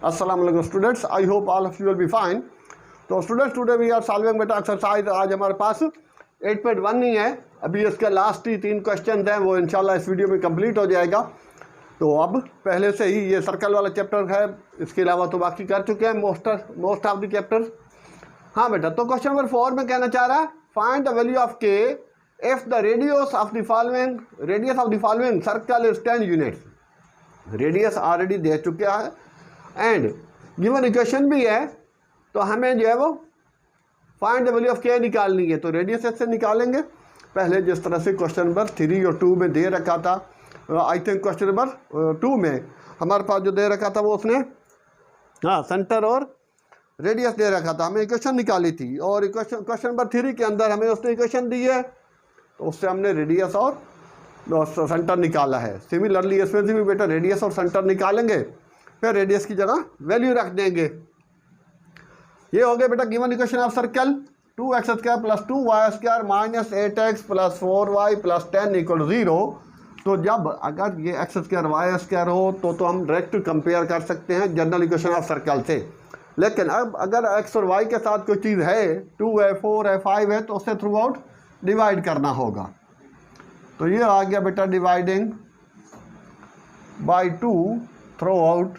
अस्सलाम वालेकुम students, I hope all of you will be fine. तो students today we are solving बेटा exercise. आज हमारे पास 8.1 नहीं है, अभी इसके लास्ट ही 3 क्वेश्चन हैं, वो इंशाल्लाह इस वीडियो में कंप्लीट हो जाएगा। तो अब पहले से ही ये सर्कल वाला चैप्टर है, इसके अलावा तो बाकी कर चुके हैं मोस्ट ऑफ द चैप्टर्स। हाँ बेटा, तो क्वेश्चन नंबर 4 में कहना चाह रहा है find the value of K if the radius of the following circle is 10 units. Radius already दे चुका है एंड गिवन इक्वेशन भी है, तो हमें जो है वो फाइंड द वैल्यू ऑफ के निकालनी है। तो रेडियस से निकालेंगे पहले, जिस तरह से क्वेश्चन नंबर 3 और 2 में दे रखा था। आई थिंक क्वेश्चन नंबर 2 में हमारे पास जो दे रखा था वो उसने सेंटर और रेडियस दे रखा था, हमें इक्वेशन निकाली थी। और क्वेश्चन नंबर 3 के अंदर हमें उसने इक्वेशन दी है, तो उससे हमने रेडियस और सेंटर निकाला है। सिमिलरली इसमें से भी बेटा रेडियस और सेंटर निकालेंगे, फिर रेडियस की जगह वैल्यू रख देंगे। ये हो गया बेटा given equation of circle 2x² + 2y² - 8x + 4y + 10 = 0। तो जब अगर ये x² y² हो तो हम डायरेक्ट कंपेयर कर सकते हैं जनरल इक्वेशन ऑफ सर्कल से। लेकिन अब अगर x और y के साथ कोई चीज़ है, 2 है, 4 है, 5 है, तो उससे थ्रू आउट डिवाइड करना होगा। तो ये आ गया बेटा डिवाइडिंग बाय 2 थ्रू आउट।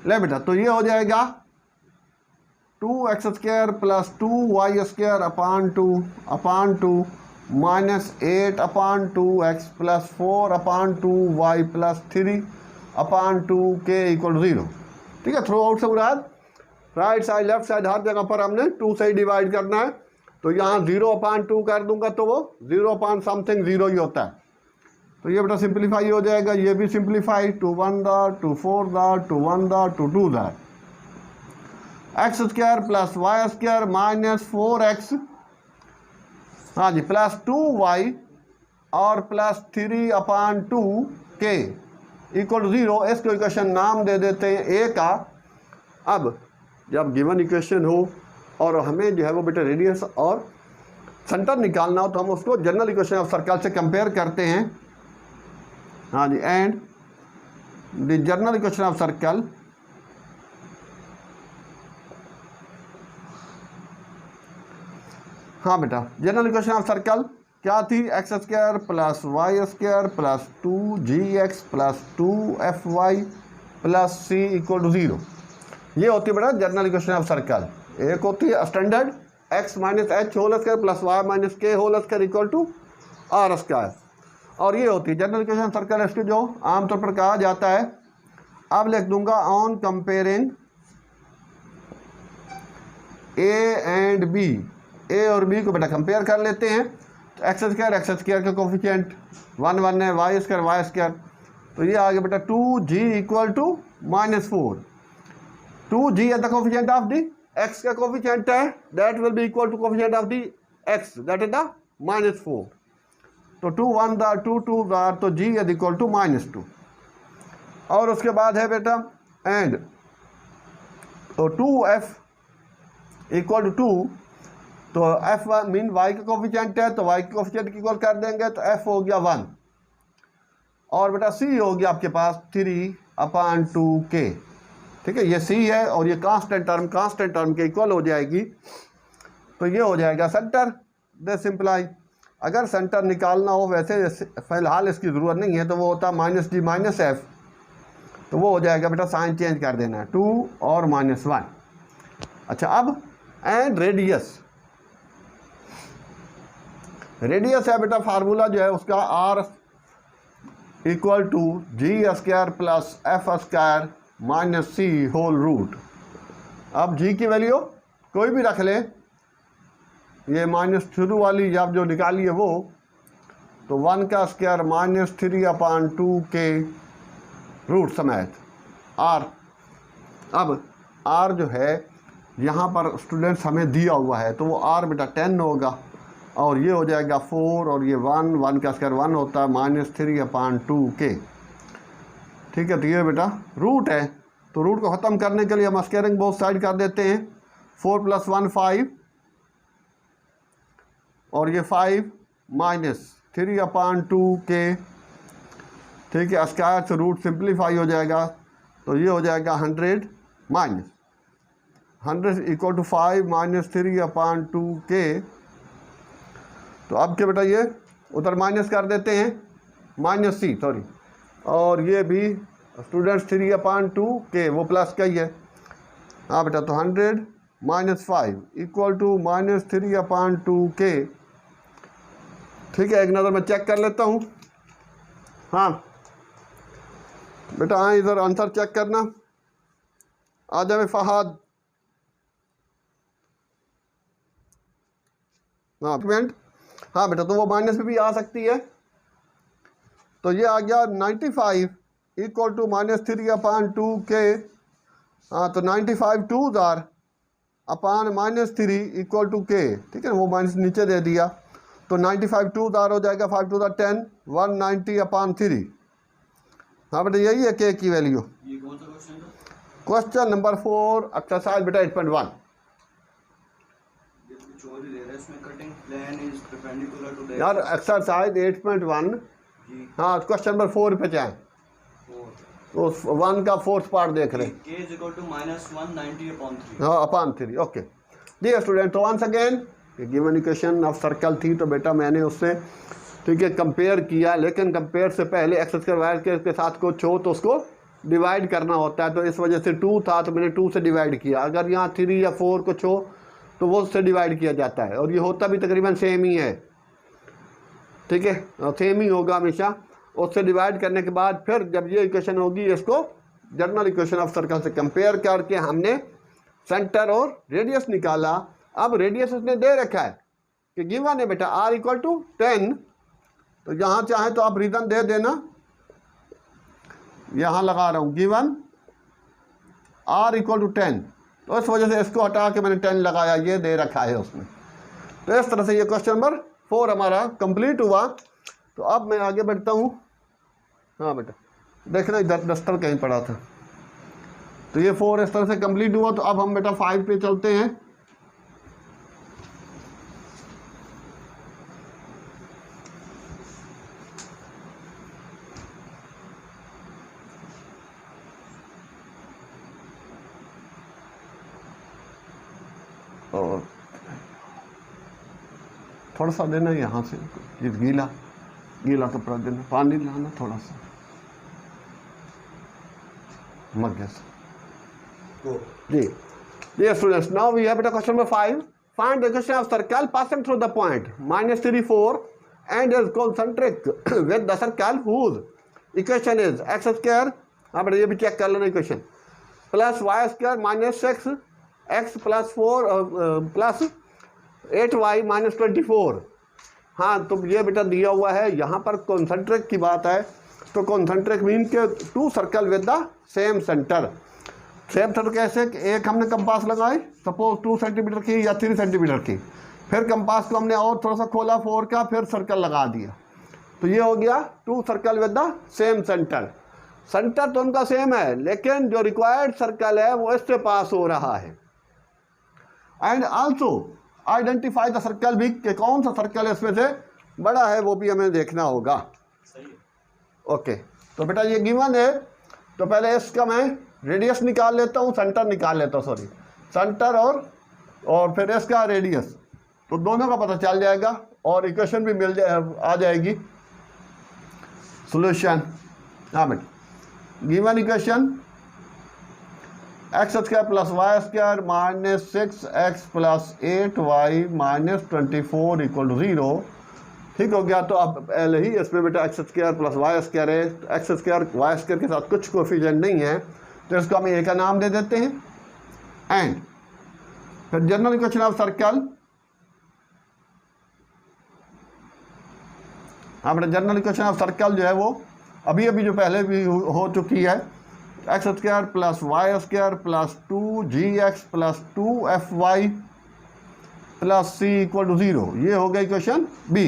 ले बेटा, तो ये हो जाएगा 2x² + 2y² अपान 2 -8/2x + 4/2y + 3/2k = 0। ठीक है, थ्रू आउट से मुराद राइट साइड लेफ्ट साइड हर जगह पर हमने 2 से ही डिवाइड करना है। तो यहाँ 0/2 कर दूंगा तो वो 0.something 0 ही होता है। तो ये बेटा सिंप्लीफाई हो जाएगा, ये भी सिंप्लीफाई 2 1 दा 2 4 दा 2 1 दा 2 2 दा x² + y² - 4x हाँ जी +2y और +3/2k = 0। इसको इक्वेशन नाम दे देते हैं a का। अब जब गिवन इक्वेशन हो और हमें जो है वो बेटा रेडियस और सेंटर निकालना हो, तो हम उसको जनरल इक्वेशन ऑफ सर्कल से कंपेयर करते हैं। हाँ जी, and the general equation of circle हाँ बेटा, जनरल इक्वेशन ऑफ सर्कल क्या थी? x² + y² + 2gx + 2fy + c = 0। ये होती है बेटा जनरल इक्वेशन ऑफ सर्कल। एक होती है standard x - h whole square + y - k whole square = r²। और ये होती है जनरल इक्वेशन सर्कल, इसके जो आमतौर पर कहा जाता है। अब लिख दूंगा on comparing a and b, a और b को बेटा कंपेयर कर लेते हैं। तो x² का कोफिशिएंट 1 1 है, y²। तो ये आ गया बेटा 2g = -4। 2g है the coefficient of the x का कोफिशिएंट है, that will be equal to coefficient of the x, that is the -4। तो 2 1 दा 2 2 दा, तो g = -2। और उसके बाद है बेटा एंड तो 2f = 2। तो f मीन y का कोफिशिएंट है, तो y के कोफिशिएंट की इक्वल कर देंगे, तो f हो गया 1। और बेटा c हो गया आपके पास 3/2k। ठीक है, ये c है और ये कांस्टेंट टर्म के इक्वल हो जाएगी। तो ये हो जाएगा सेंटर। दे सिंपलाई अगर सेंटर निकालना हो, वैसे फ़िलहाल इसकी ज़रूरत नहीं है, तो वो होता -d - f। तो वो हो जाएगा बेटा, साइन चेंज कर देना है 2 और -1। अच्छा, अब एंड रेडियस है बेटा, फार्मूला जो है उसका r = g² + f² - c whole root. अब g की वैल्यू कोई भी रख ले, ये माइनस शुरू वाली जब जो निकाली है वो, तो 1 का स्क्वायर -3/2k रूट समेत r। अब r जो है यहाँ पर स्टूडेंट्स हमें दिया हुआ है, तो वो r बेटा 10 होगा। और ये हो जाएगा 4 और ये 1 का स्क्वायर 1 होता है -3/2k। ठीक है, तो ये बेटा रूट है। तो रूट को ख़त्म करने के लिए हम स्क्वायरिंग बोथ साइड कर देते हैं। 4 + 1 5 और ये 5 -3/2k ठीक है, स्क्वायर से रूट सिंप्लीफाई हो जाएगा, तो ये हो जाएगा 100 minus 100 equal to 5 minus 3/2k। तो अब क्या बेटा ये उधर माइनस कर देते हैं, माइनस सी सॉरी, और ये भी स्टूडेंट्स 3/2k वो प्लस का ही है। हाँ बेटा, तो 100 minus 5 equal to minus 3/2k। ठीक है, एक नज़र मैं चेक कर लेता हूँ। हाँ बेटा, हाँ इधर आंसर चेक करना। आ जाए फहाद। हाँ हाँ बेटा, तो वो माइनस में भी आ सकती है। तो ये आ गया 95 इक्वल टू माइनस 3/2k। हाँ, तो 95 2s r upon minus 3 equal to k। ठीक है, वो माइनस नीचे दे दिया, तो 95 2s आर हो जाएगा, 5 2s आर 10, 190/3। हाँ बेटा, यही है k की वैल्यू। ये कौन सा क्वेश्चन था? क्वेश्चन नंबर 4 एक्सरसाइज बेटा 8.1। यार एक्सरसाइज 8.1। हाँ, क्वेश्चन नंबर 4 पे जाए, तो 1 का फोर्थ पार्ट देख रहे हैं। k is equal to minus 190/3। हाँ, अपॉन 3। ओके डियर स्टूडेंट, तो once again given equation of circle थी, तो बेटा मैंने उससे ठीक है कंपेयर किया, लेकिन कंपेयर से पहले एक्स स्क्वायर वाई स्क्वायर के साथ कुछ हो तो उसको डिवाइड करना होता है। तो इस वजह से 2 था तो मैंने 2 से डिवाइड किया। अगर यहाँ 3 या 4 कुछ हो तो वो उससे डिवाइड किया जाता है, और ये होता भी तकरीबन सेम ही है। ठीक है, सेम ही होगा हमेशा। उससे डिवाइड करने के बाद फिर जब ये इक्वेशन होगी, इसको जनरल इक्वेशन ऑफ सर्कल से कंपेयर करके हमने सेंटर और रेडियस निकाला। अब रेडियस उसने दे रखा है कि गिवन है बेटा r इक्वल टू 10, तो यहाँ चाहे तो आप रीज़न दे देना, यहाँ लगा रहा हूँ गिवन r इक्वल टू 10, तो इस वजह से इसको हटा के मैंने 10 लगाया, ये दे रखा है उसमें। तो इस तरह से ये क्वेश्चन नंबर 4 हमारा कंप्लीट हुआ। तो अब मैं आगे बढ़ता हूँ। हाँ बेटा, देखना इधर डस्टर कहीं पड़ा था। तो ये 4 इस तरह से कंप्लीट हुआ। तो अब हम बेटा 5 पे चलते हैं। और थोड़ा सा देना यहाँ से, ये गीला गीला कपड़ा देना, पानी लाना थोड़ा सा, मर गया जी। जी students, now we have question number 5। Find the equation of circle passing through the point -3 4 and is concentric with the circle whose equation is X square. हाँ बेटा, ये भी चेक कर लेना equation, plus Y square minus 6 X plus 4 plus 8y minus 24। हाँ, तो ये बेटा दिया हुआ है। यहाँ पर कॉन्सेंट्रिक की बात है, तो कॉन्सेंट्रिक मीन के 2 circle with the same centre. Same centre कैसे? एक हमने कंपास लगाई, सपोज 2 सेंटीमीटर की या 3 सेंटीमीटर की, फिर कंपास को हमने और थोड़ा सा खोला 4 का, फिर सर्कल लगा दिया, तो ये हो गया 2 circle with the same centre. Centre तो उनका सेम है, लेकिन जो रिक्वायर्ड सर्कल है वो इससे पास हो रहा है। And also identify the circle भी, कि कौन सा सर्कल इसमें से बड़ा है, वो भी हमें देखना होगा। ओके, तो बेटा ये गिवन है, तो पहले इसका मैं रेडियस निकाल लेता हूँ, सेंटर निकाल लेता हूँ, सॉरी सेंटर और फिर इसका रेडियस, तो दोनों का पता चल जाएगा और इक्वेशन भी आ जाएगी सॉल्यूशन। हाँ बेटा, given equation x square plus Y square minus 6x plus 8y minus 24 equal to 0। ठीक हो गया। तो अब पहले ही इसमें बेटा x square plus Y square है, तो एक्स स्क्वायर वाई स्क्वायर के साथ कुछ कोफिशिएंट नहीं है, तो इसको हम ए का नाम दे देते हैं। एंड फिर जनरल इक्वेशन ऑफ सर्कल, हाँ बेटा जनरल इक्वेशन ऑफ सर्कल जो है वो अभी जो पहले भी हो चुकी है, x square plus Y square plus 2gx plus 2fy plus c equal to 0। ये हो गया इक्वेशन बी।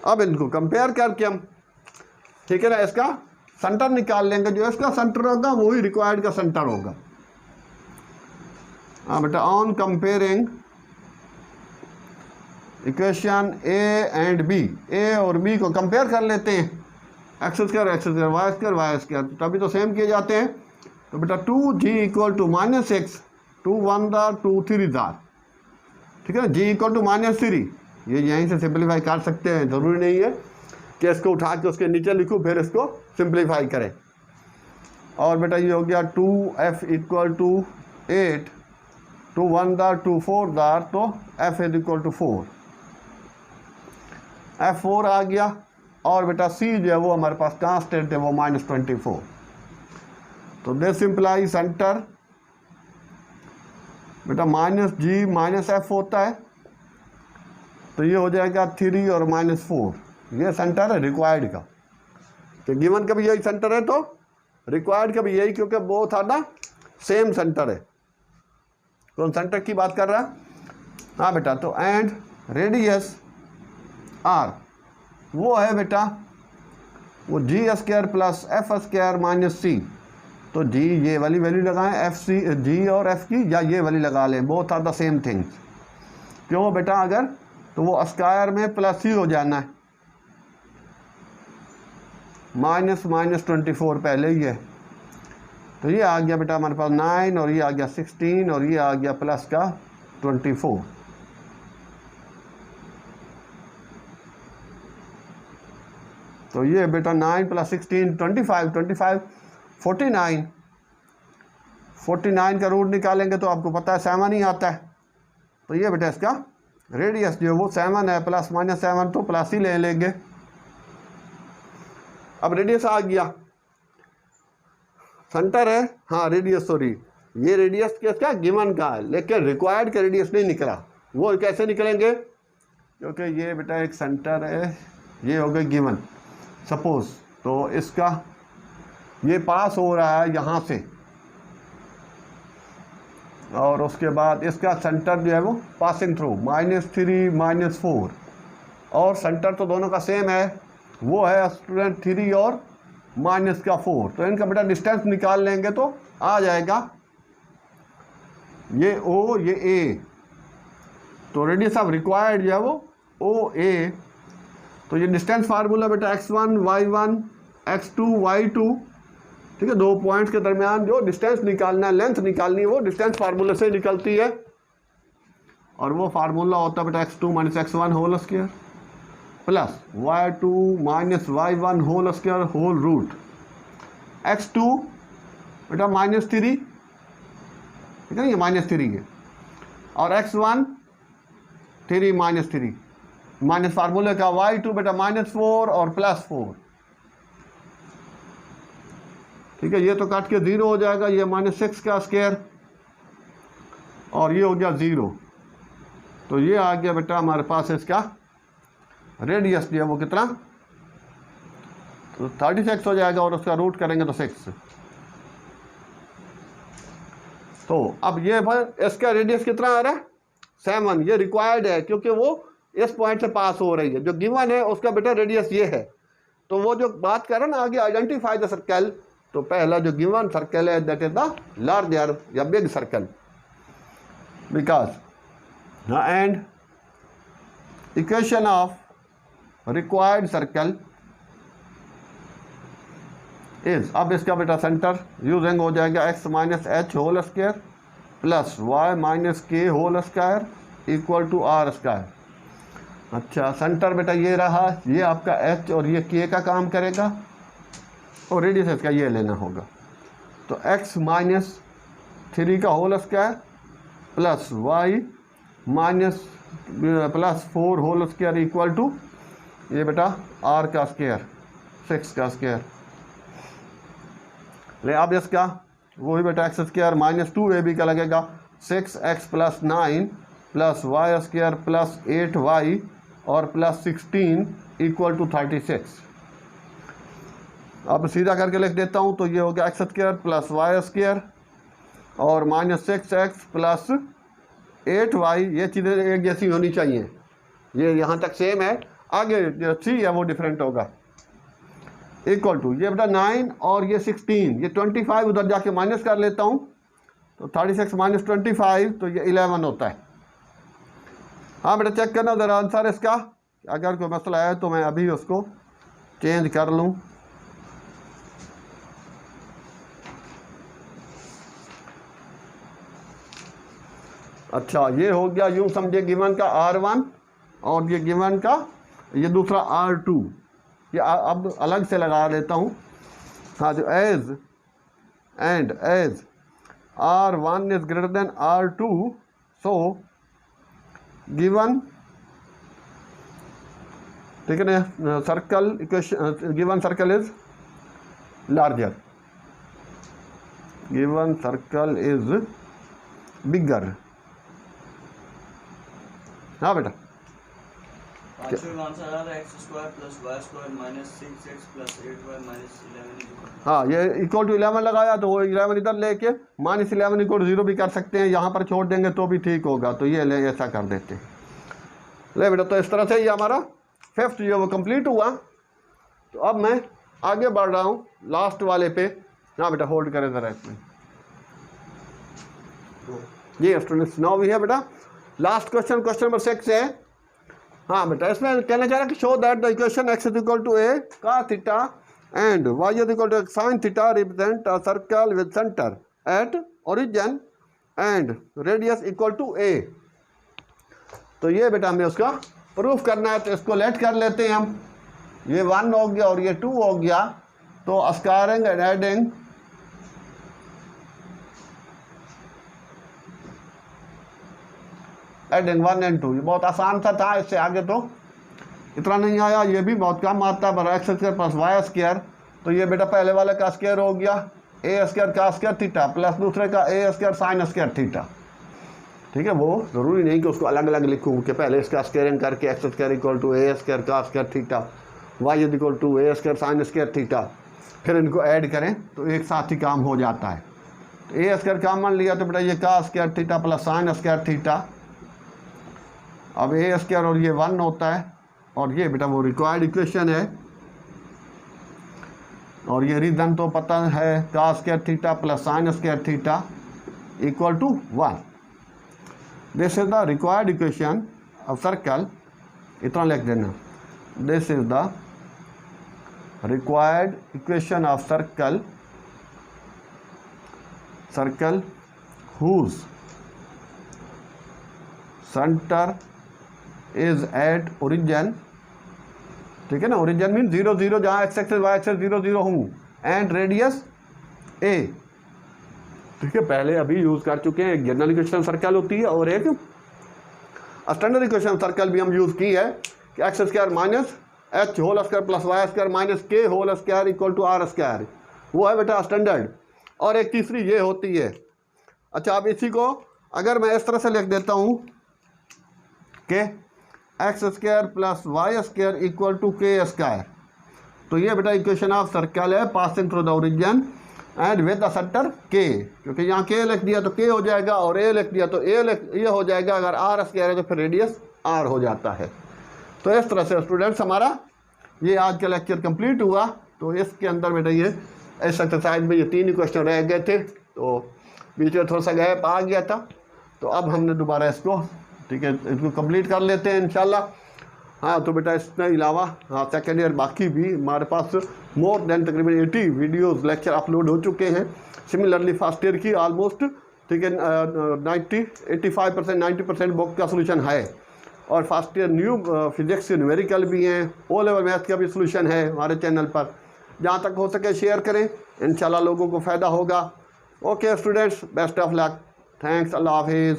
अब इनको कंपेयर करके हम, ठीक है ना, इसका सेंटर निकाल लेंगे। जो इसका सेंटर होगा वही रिक्वायर्ड का सेंटर होगा। हाँ बेटा, on comparing equation A and B, A और बी को कंपेयर कर लेते हैं। एक्स स्क्वायर वाई स्क्वायर, तभी तो सेम किए जाते हैं। तो बेटा 2g equal to minus x, 2 1 दार 2 3 दार, ठीक है। g इक्वल टू -3, ये यहीं से सिंप्लीफाई कर सकते हैं, ज़रूरी नहीं है कि इसको उठा के उसके नीचे लिखूँ फिर इसको सिंप्लीफाई करें। और बेटा ये हो गया 2f इक्वल टू 8, 2 1 दार 2 4 दार, तो f is equal to 4, f4 आ गया। और बेटा c जो है वो हमारे पास कांस्टेंट है, वो -24। तो दिस इम्प्लाई सेंटर बेटा -g -f होता है, तो ये हो जाएगा 3 और -4, ये सेंटर है रिक्वायर्ड का। कि गिवन का भी यही सेंटर है तो रिक्वायर्ड का भी यही, क्योंकि बोथ आर ना सेम सेंटर है। कौन सेंटर की बात कर रहा है? हाँ बेटा, तो एंड रेडियस r वो है बेटा वो g² plus f² minus c। तो g ये वाली वैल्यू लगाएं, g और f की, या ये वाली लगा लें, both are the same things. क्यों बेटा? अगर तो वो स्क्वायर में प्लस ही हो जाना है, -24 पहले ही है। तो ये आ गया बेटा हमारे पास 9, और ये आ गया 16, और ये आ गया प्लस का 24। तो ये बेटा 9 + 16 25 49 का रूट निकालेंगे तो आपको पता है 7 ही आता है। तो ये बेटा इसका रेडियस जो है वो 7 है, प्लस माइनस 7 तो प्लस ही ले लेंगे। अब रेडियस आ गया, सेंटर है, हाँ रेडियस, सॉरी ये रेडियस किसका? गिवन का है, लेकिन रिक्वायर्ड का रेडियस नहीं निकला। वो कैसे निकलेंगे? क्योंकि ये बेटा एक सेंटर है, ये हो गया गिवन सपोज, तो इसका ये पास हो रहा है यहाँ से, और उसके बाद इसका सेंटर जो है वो पासिंग थ्रू -3 -4, और सेंटर तो दोनों का सेम है, वो है स्टूडेंट 3 और -4। तो इनका बेटा डिस्टेंस निकाल लेंगे तो आ जाएगा ये O ये A। तो रेडियस ऑफ रिक्वायर्ड जो है वो OA। तो ये डिस्टेंस फार्मूला बेटा x1 y1 x2 y2, ठीक है। 2 पॉइंट्स के दरमियान जो डिस्टेंस निकालना है, लेंथ निकालनी है, वो डिस्टेंस फार्मूले से निकलती है। और वो फार्मूला होता है बेटा x2 - x1 whole square plus y2 - y1 whole square whole root. x2 बेटा -3, ठीक है, ये -3 है, और x1 3 -3 माइनस फार्मूले का, y2 बेटा -4 और +4, ठीक है। ये तो काट के 0 हो जाएगा, ये -6 का स्क्वायर, और ये हो गया 0। तो ये आ गया बेटा हमारे पास इसका रेडियस जो है वो कितना? तो 36 हो जाएगा, और उसका रूट करेंगे तो 6। तो अब ये इसका रेडियस कितना आ रहा है? 7। ये रिक्वायर्ड है क्योंकि वो इस पॉइंट से पास हो रही है। जो गिवन है उसका बेटा रेडियस ये है। तो वो जो बात कर रहा है ना आगे, आइडेंटिफाई द सर्कल, तो पहला जो गिवन सर्कल है दैट इज द लार्जर या big circle, because and equation of required circle is, अब इसका बेटा सेंटर यूजिंग हो जाएगा x - h whole square plus y - k whole square equal to r square. अच्छा, सेंटर बेटा ये रहा, ये आपका h और ये k का काम करेगा, और रेडियस इसका ये लेना होगा। तो x - 3 का whole square plus y +4 whole square equal to ये बेटा r का स्क्वायर 6 का स्क्वायर। ले अब इसका वही बेटा x² - 2ab का लगेगा, 6x + 9 + y² + 8y और +16 इक्वल टू 36। अब सीधा करके लिख देता हूँ, तो ये हो गया x² + y² और -6x + 8y। ये चीज़ें एक जैसी होनी चाहिए, ये यहाँ तक सेम है, आगे जो c है वो डिफरेंट होगा। इक्वल टू ये बेटा 9 और ये 16, ये 25 उधर जाके माइनस कर लेता हूँ, तो 36 - 25 तो ये 11 होता है। हाँ बेटा चेक करना ज़रा आंसर इसका, अगर कोई मसला है तो मैं अभी उसको चेंज कर लूँ। अच्छा ये हो गया, यूँ समझे गिवन का R1 और ये गिवन का ये दूसरा R2, ये अब अलग से लगा देता हूँ। हाँ, जो as R1 is greater than R2, so given, ठीक है ना, circle equation, given circle is larger, given circle is bigger. हाँ बेटा, पांचवें आंसर आ रहा है x² + y² - 6x + 8y - 11 हाँ ये इक्वल टू 11 लगाया तो वो 11 इधर लेके -11 इक्वल टू 0 भी कर सकते हैं, यहाँ पर छोड़ देंगे तो भी ठीक होगा, तो ये ले ऐसा कर देते हैं। ले बेटा, तो इस तरह से ये हमारा 5th जो वो कंप्लीट हुआ। तो अब मैं आगे बढ़ रहा हूँ लास्ट वाले पे। हाँ बेटा, होल्ड करें ज़रा इसमें। जी स्टूडेंट्स, नाउ वी है बेटा लास्ट क्वेश्चन, क्वेश्चन नंबर 6 है। हाँ बेटा, इसमें कहना चाह रहा है कि show that the equation x is equal to a cos theta and y is equal to sin theta represent a circle with center at origin and radius equal to a। तो ये बेटा हमें उसका प्रूफ करना है, तो इसको late कर लेते हैं हम। ये 1 हो गया और ये 2 हो गया, तो squaring and adding adding 1 and 2, ये बहुत आसान सा था, इससे आगे तो इतना नहीं आया। ये भी बहुत कम आता है, बराबर x² + y²। तो ये बेटा पहले वाले का स्क्वायर हो गया a² cos² थीटा प्लस दूसरे का a² sin² थीटा। ठीक है, वो ज़रूरी नहीं कि उसको अलग अलग लिखूँ कि पहले इसका स्क्वायरिंग करके x² = a² cos² theta, y = a² sin² theta, फिर इनको ऐड करें तो एक साथ ही काम हो जाता है। तो a² कॉमन लिया तो बेटा ये cos² theta plus sin² theta, अब a² और ये 1 होता है, और ये बेटा वो रिक्वायर्ड इक्वेशन है, और ये रीज़न तो पता है cos² theta plus sin² theta equal to 1। This is the required equation of circle, इतना लिख देना, this is the required equation of circle whose center is at origin, ठीक है ना, ओरिजिन मीन 0 0, जहाँ x एक्सेस y एक्सेस 0 0 हूँ, and radius a। ठीक है, पहले अभी यूज़ कर चुके हैं, एक जनरल इक्वेशन सर्कल होती है और एक स्टैंडर्ड इक्वेशन सर्कल भी हम यूज़ की है कि x² minus h² plus y² minus k² equal to r², वो है बेटा स्टैंडर्ड। और एक तीसरी ये होती है। अच्छा, अब इसी को अगर मैं इस तरह से लिख देता हूँ कि x² plus y² equal to k², तो ये बेटा इक्वेशन ऑफ सर्कल है passing through the origin and with the centre k, क्योंकि यहाँ k लिख दिया तो k हो जाएगा और a लिख दिया तो ये हो जाएगा। अगर r² है तो फिर रेडियस r हो जाता है। तो इस तरह से स्टूडेंट्स हमारा ये आज का लेक्चर कंप्लीट हुआ। तो इसके अंदर बेटा ये इस एक्सरसाइज में ये 3 क्वेश्चन रह गए थे, तो बीच में थोड़ा सा गैप आ गया था, तो अब हमने दोबारा इसको, ठीक है, इसको कंप्लीट कर लेते हैं इंशाल्लाह। हाँ, तो बेटा इसके अलावा हाँ सेकेंड ईयर बाकी भी हमारे पास मोर देन तकरीबन 80 वीडियोस लेक्चर अपलोड हो चुके हैं। सिमिलरली फर्स्ट ईयर की ऑलमोस्ट, ठीक है, 85% 90% बुक का सोल्यूशन है, और first year new physics numerical भी हैं, ओ लेवल मैथ का भी सोल्यूशन है हमारे चैनल पर। जहाँ तक हो सके शेयर करें, इंशाल्लाह लोगों को फ़ायदा होगा। Okay students, best of luck, thanks, अल्लाह हाफिज़।